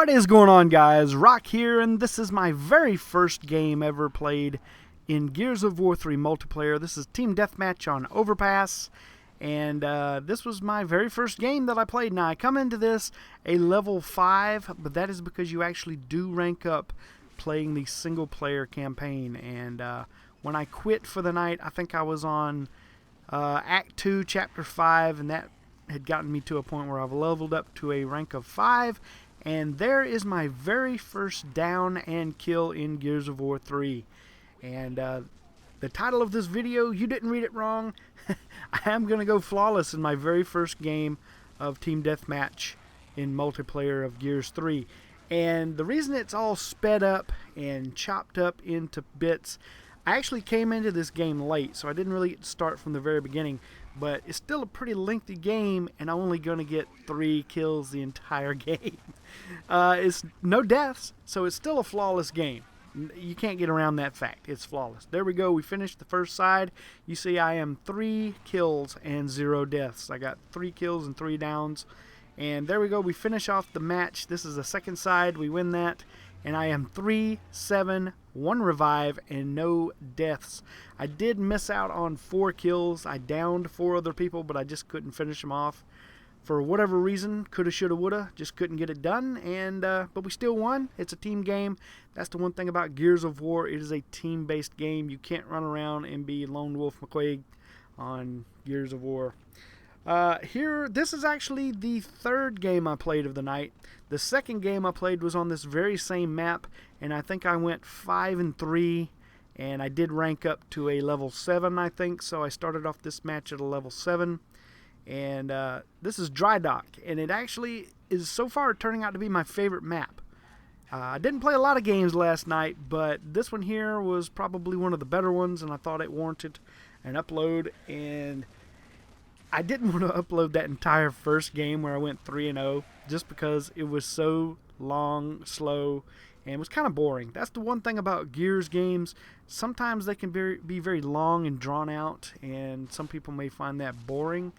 What is going on, guys? Rock here, and this is my very first game ever played in Gears of War 3 multiplayer. This is Team Deathmatch on Overpass, and this was my very first game that I played. Now, I come into this a level 5, but that is because you actually do rank up playing the single-player campaign. And when I quit for the night, I think I was on Act 2, Chapter 5, and that had gotten me to a point where I've leveled up to a rank of 5. And there is my very first down and kill in Gears of War 3. And the title of this video, you didn't read it wrong. I am going to go flawless in my very first game of Team Deathmatch in multiplayer of Gears 3. And the reason it's all sped up and chopped up into bits, I actually came into this game late, so I didn't really get to start from the very beginning. But it's still a pretty lengthy game, and I'm only going to get 3 kills the entire game. It's no deaths, so it's still a flawless game. You can't get around that fact. It's flawless. There we go. We finished the first side. You see I am 3 kills and 0 deaths. I got 3 kills and 3 downs. And there we go. We finish off the match. This is the second side. We win that. And I am 3, 7, 1 revive, and no deaths. I did miss out on 4 kills. I downed 4 other people, but I just couldn't finish them off. For whatever reason, coulda, shoulda, woulda, just couldn't get it done. And but we still won. It's a team game. That's the one thing about Gears of War. It is a team-based game. You can't run around and be Lone Wolf McQuaig on Gears of War. This is actually the third game I played of the night. The second game I played was on this very same map, and I think I went 5-3, and I did rank up to a level 7, I think. So I started off this match at a level 7, and this is Dry Dock, and it actually is so far turning out to be my favorite map. I didn't play a lot of games last night, but this one here was probably one of the better ones, and I thought it warranted an upload. And I didn't want to upload that entire first game where I went 3-0 just because it was so long, slow, and it was kind of boring. That's the one thing about Gears games. Sometimes they can be very long and drawn out, and some people may find that boring.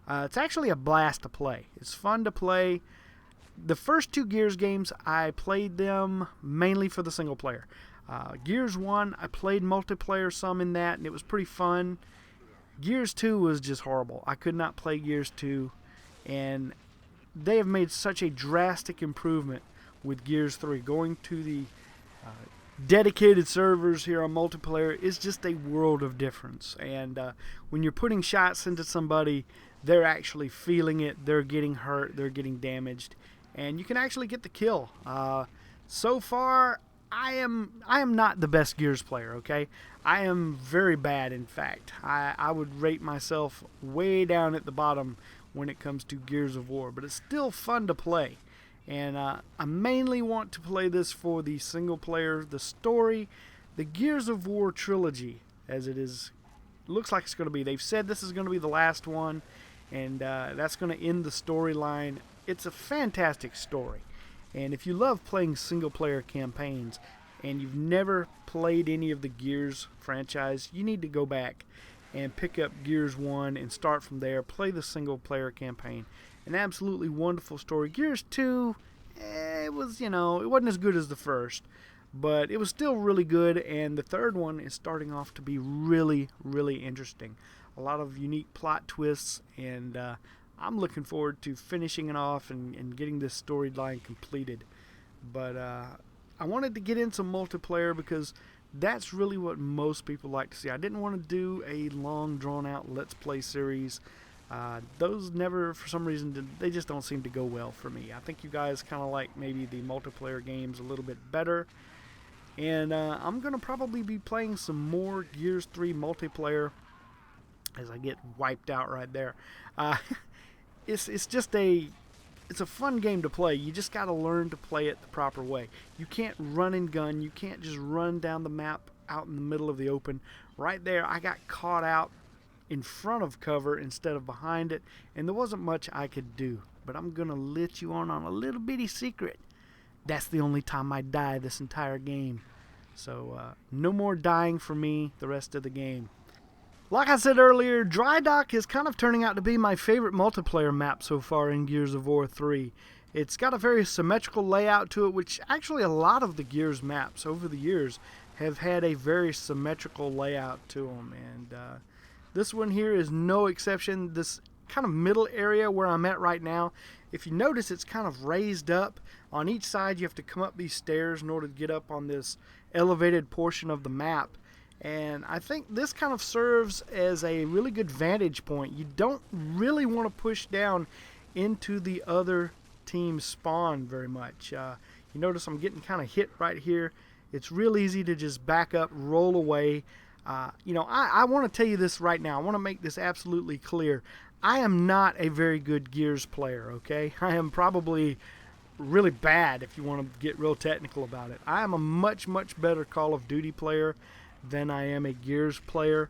It's actually a blast to play. It's fun to play. The first 2 Gears games, I played them mainly for the single player. Gears 1, I played multiplayer some in that, and it was pretty fun. Gears 2 was just horrible. I could not play Gears 2, and they have made such a drastic improvement with Gears 3. Going to the dedicated servers here on multiplayer is just a world of difference. And when you're putting shots into somebody, they're actually feeling it. They're getting hurt. They're getting damaged. And you can actually get the kill. So far, I am not the best Gears player, okay? I am very bad, in fact. I would rate myself way down at the bottom when it comes to Gears of War, but it's still fun to play. And I mainly want to play this for the single player, the story, the Gears of War trilogy, as it is. Looks like it's going to be. They've said this is going to be the last one, and that's going to end the storyline. It's a fantastic story. And if you love playing single-player campaigns and you've never played any of the Gears franchise, you need to go back and pick up Gears 1 and start from there. Play the single-player campaign. An absolutely wonderful story. Gears 2, it was, it wasn't as good as the first, but it was still really good. And the third one is starting off to be really, really interesting. A lot of unique plot twists, and I'm looking forward to finishing it off and getting this storyline completed. But I wanted to get into multiplayer because that's really what most people like to see. I didn't want to do a long, drawn-out Let's Play series. Those never, for some reason, they just don't seem to go well for me. I think you guys kind of like maybe the multiplayer games a little bit better. And I'm going to probably be playing some more Gears 3 multiplayer as I get wiped out right there. It's just it's a fun game to play. You just got to learn to play it the proper way. You can't run and gun. You can't just run down the map out in the middle of the open. Right there, I got caught out in front of cover instead of behind it, and there wasn't much I could do. But I'm going to let you on a little bitty secret. That's the only time I die this entire game. So no more dying for me the rest of the game. Like I said earlier, Dry Dock is kind of turning out to be my favorite multiplayer map so far in Gears of War 3. It's got a very symmetrical layout to it, which actually a lot of the Gears maps over the years have had a very symmetrical layout to them. And this one here is no exception. This kind of middle area where I'm at right now, if you notice, it's kind of raised up. On each side you have to come up these stairs in order to get up on this elevated portion of the map. And I think this kind of serves as a really good vantage point. You don't really want to push down into the other team's spawn very much. You notice I'm getting kind of hit right here. It's real easy to just back up, roll away. I want to tell you this right now. I want to make this absolutely clear. I am not a very good Gears player, okay? I am probably really bad if you want to get real technical about it. I am a much, much better Call of Duty player than I am a Gears player.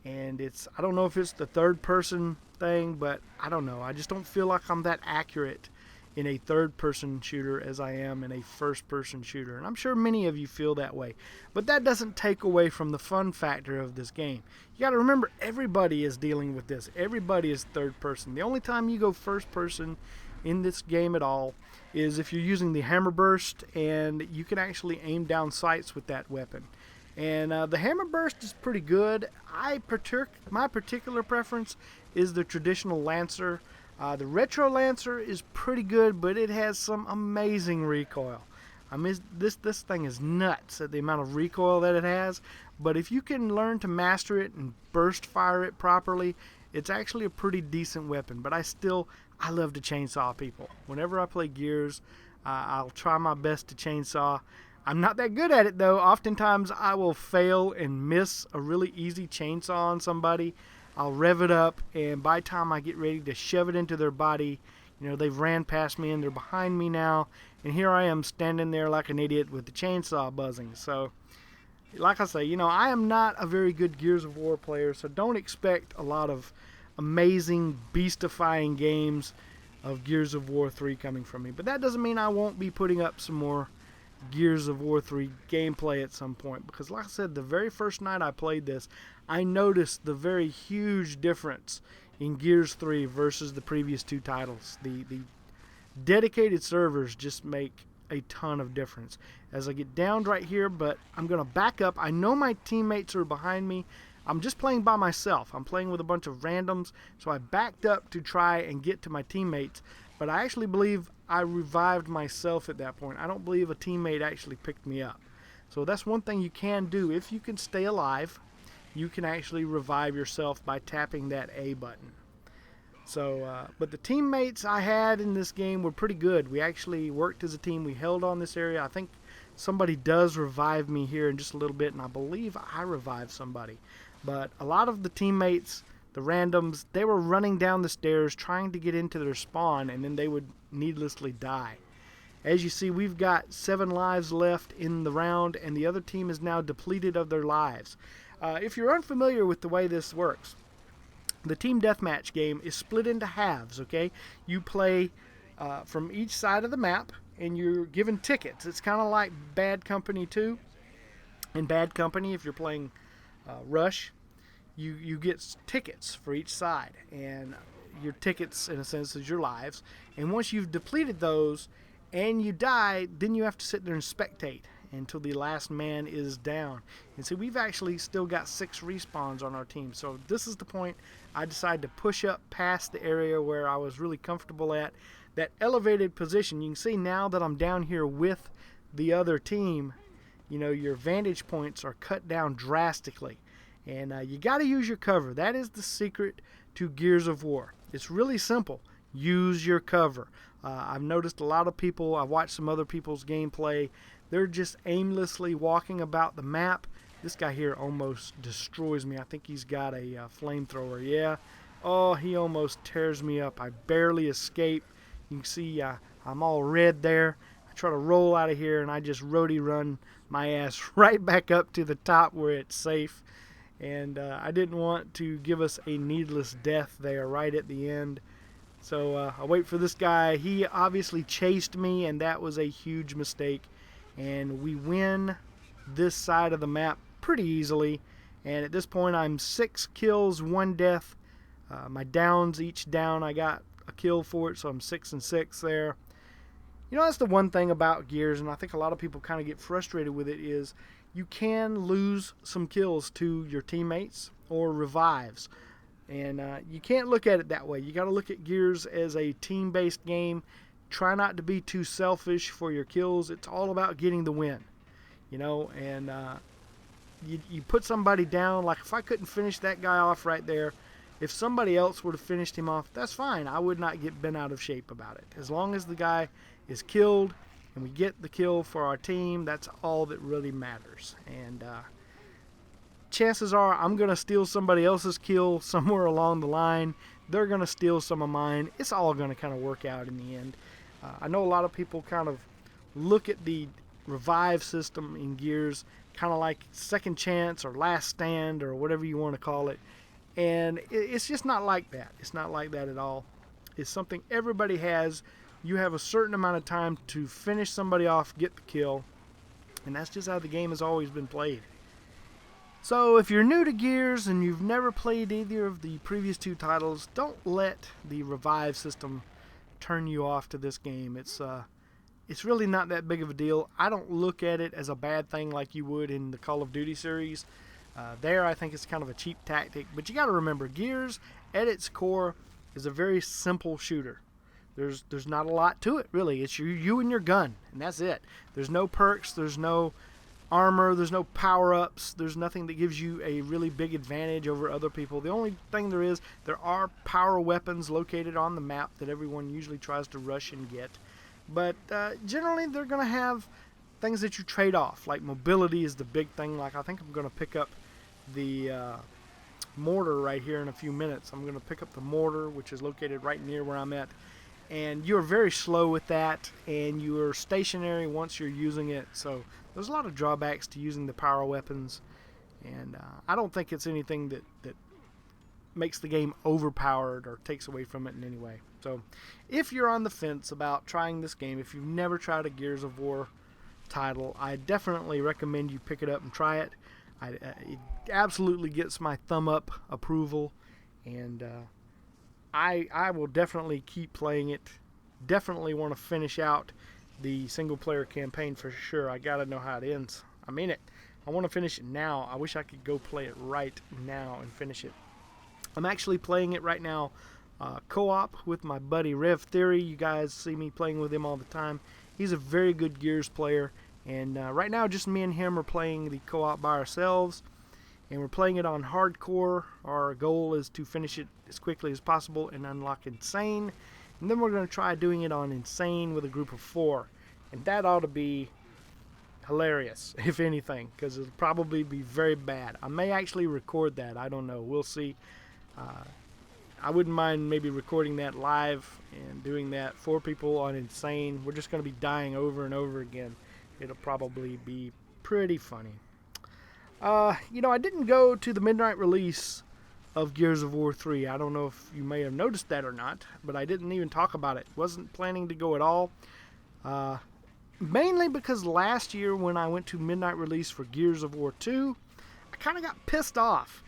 And I don't know if it's the third person thing, but I don't know. I just don't feel like I'm that accurate in a third-person shooter as I am in a first-person shooter. And I'm sure many of you feel that way. But that doesn't take away from the fun factor of this game. You got to remember, everybody is dealing with this. Everybody is third-person. The only time you go first-person in this game at all is if you're using the hammer burst, and you can actually aim down sights with that weapon. And the hammer burst is pretty good. My particular preference is the traditional Lancer. The Retro Lancer is pretty good, but it has some amazing recoil. I mean, this thing is nuts at the amount of recoil that it has. But if you can learn to master it and burst fire it properly, it's actually a pretty decent weapon. But I love to chainsaw people. Whenever I play Gears, I'll try my best to chainsaw. I'm not that good at it, though. Oftentimes I will fail and miss a really easy chainsaw on somebody. I'll rev it up, and by the time I get ready to shove it into their body, they've ran past me and they're behind me now, and here I am standing there like an idiot with the chainsaw buzzing. So, like I say, I am not a very good Gears of War player, so don't expect a lot of amazing, beastifying games of Gears of War 3 coming from me. But that doesn't mean I won't be putting up some more Gears of War 3 gameplay at some point, because like I said, the very first night I played this, I noticed the very huge difference in Gears 3 versus the previous two titles. The dedicated servers just make a ton of difference. As I get downed right here, but I'm going to back up. I know my teammates are behind me. I'm just playing by myself. I'm playing with a bunch of randoms, so I backed up to try and get to my teammates, but I actually believe I revived myself at that point. I don't believe a teammate actually picked me up. So that's one thing you can do. If you can stay alive, you can actually revive yourself by tapping that A button. So, but the teammates I had in this game were pretty good. We actually worked as a team. We held on this area. I think somebody does revive me here in just a little bit, and I believe I revived somebody. But a lot of the teammates, the randoms, they were running down the stairs trying to get into their spawn, and then they would needlessly die. As you see, we've got 7 lives left in the round, and the other team is now depleted of their lives. If you're unfamiliar with the way this works, the team deathmatch game is split into halves, okay? You play from each side of the map, and you're given tickets. It's kind of like Bad Company 2. In Bad Company, if you're playing Rush, you get tickets for each side, and your tickets, in a sense, is your lives. And once you've depleted those and you die, then you have to sit there and spectate until the last man is down. And so we've actually still got 6 respawns on our team. So this is the point I decided to push up past the area where I was really comfortable at. That elevated position, you can see now that I'm down here with the other team, your vantage points are cut down drastically. And you got to use your cover. That is the secret to Gears of War. It's really simple. Use your cover. I've noticed a lot of people, I've watched some other people's gameplay, they're just aimlessly walking about the map. This guy here almost destroys me. I think he's got a flamethrower. Yeah. Oh, he almost tears me up. I barely escape. You can see I'm all red there. I try to roll out of here, and I just roadie run my ass right back up to the top where it's safe. And I didn't want to give us a needless death there right at the end. So I wait for this guy. He obviously chased me, and that was a huge mistake. And we win this side of the map pretty easily. And at this point, I'm 6 kills, 1 death. My downs, each down I got a kill for it, so I'm 6 and 6 there. You know, that's the one thing about Gears, and I think a lot of people kind of get frustrated with it, is you can lose some kills to your teammates or revives. And you can't look at it that way. You got to look at Gears as a team-based game. Try not to be too selfish for your kills. It's all about getting the win, you know. And you put somebody down. Like if I couldn't finish that guy off right there, if somebody else would have finished him off, that's fine. I would not get bent out of shape about it. As long as the guy is killed and we get the kill for our team, that's all that really matters. And chances are I'm going to steal somebody else's kill somewhere along the line. They're going to steal some of mine. It's all going to kind of work out in the end. I know a lot of people kind of look at the revive system in Gears kind of like second chance or last stand or whatever you want to call it. And it's just not like that. It's not like that at all. It's something everybody has. You have a certain amount of time to finish somebody off, get the kill. And that's just how the game has always been played. So if you're new to Gears and you've never played either of the previous two titles, don't let the revive system turn you off to this game. It's really not that big of a deal. I don't look at it as a bad thing like you would in the Call of Duty series. There I think it's kind of a cheap tactic, but you got to remember, Gears at its core is a very simple shooter. There's not a lot to it really. It's you and your gun, and that's it. There's no perks, there's no armor, there's no power-ups, there's nothing that gives you a really big advantage over other people. The only thing there are power weapons located on the map that everyone usually tries to rush and get. But generally they're going to have things that you trade off, like mobility is the big thing. Like I think I'm going to pick up the mortar right here in a few minutes. I'm going to pick up the mortar, which is located right near where I'm at. And you're very slow with that, and you're stationary once you're using it. So there's a lot of drawbacks to using the power weapons, and I don't think it's anything that makes the game overpowered or takes away from it in any way. So if you're on the fence about trying this game, if you've never tried a Gears of War title, I definitely recommend you pick it up and try it. It absolutely gets my thumb up approval, and I will definitely keep playing it. Definitely want to finish out the single player campaign for sure. I gotta know how it ends. I mean it. I want to finish it now. I wish I could go play it right now and finish it. I'm actually playing it right now co-op with my buddy Rev Theory. You guys see me playing with him all the time. He's a very good Gears player, and right now just me and him are playing the co-op by ourselves, and we're playing it on hardcore. Our goal is to finish it as quickly as possible and unlock Insane, and then we're going to try doing it on Insane with a group of 4, and that ought to be hilarious, if anything, because it'll probably be very bad. I may actually record that. I don't know. We'll see. I wouldn't mind maybe recording that live and doing that for people on Insane. We're just going to be dying over and over again. It'll probably be pretty funny. You know, I didn't go to the midnight release of Gears of War 3. I don't know if you may have noticed that or not, but I didn't even talk about it. Wasn't planning to go at all. Mainly because last year when I went to midnight release for Gears of War 2, I kind of got pissed off.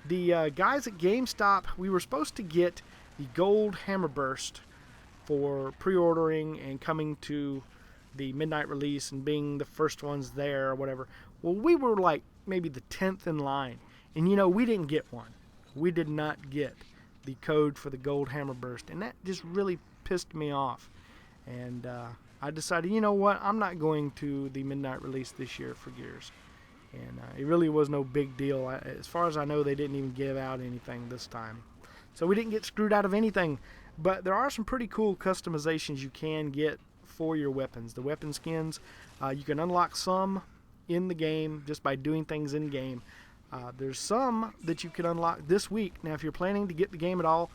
The guys at GameStop, we were supposed to get the gold hammer burst for pre-ordering and coming to the midnight release and being the first ones there or whatever. Well, we were like maybe the 10th in line, and you know, we didn't get one. We did not get the code for the gold hammer burst, and that just really pissed me off. And I decided, you know what, I'm not going to the midnight release this year for Gears. And it really was no big deal. As far as I know, they didn't even give out anything this time. So we didn't get screwed out of anything. But there are some pretty cool customizations you can get for your weapons. The weapon skins, you can unlock some in the game just by doing things in game. There's some that you can unlock this week. Now, if you're planning to get the game at all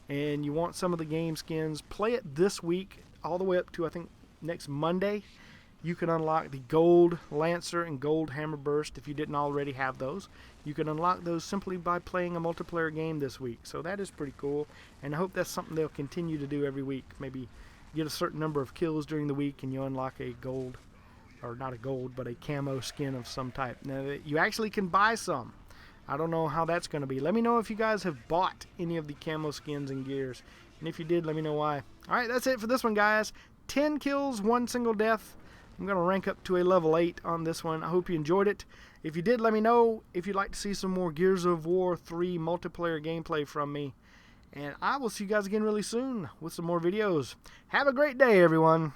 and you want some of the game skins, play it this week all the way up to, I think, next Monday. You can unlock the gold Lancer and gold hammer burst if you didn't already have those. You can unlock those simply by playing a multiplayer game this week. So that is pretty cool, and I hope that's something they'll continue to do every week. Maybe get a certain number of kills during the week and you unlock a gold, or not a gold, but a camo skin of some type. Now, you actually can buy some. I don't know how that's going to be. Let me know if you guys have bought any of the camo skins in Gears, and if you did, let me know why. Alright, that's it for this one, guys. 10 kills, 1 single death. I'm going to rank up to a level 8 on this one. I hope you enjoyed it. If you did, let me know if you'd like to see some more Gears of War 3 multiplayer gameplay from me. And I will see you guys again really soon with some more videos. Have a great day, everyone.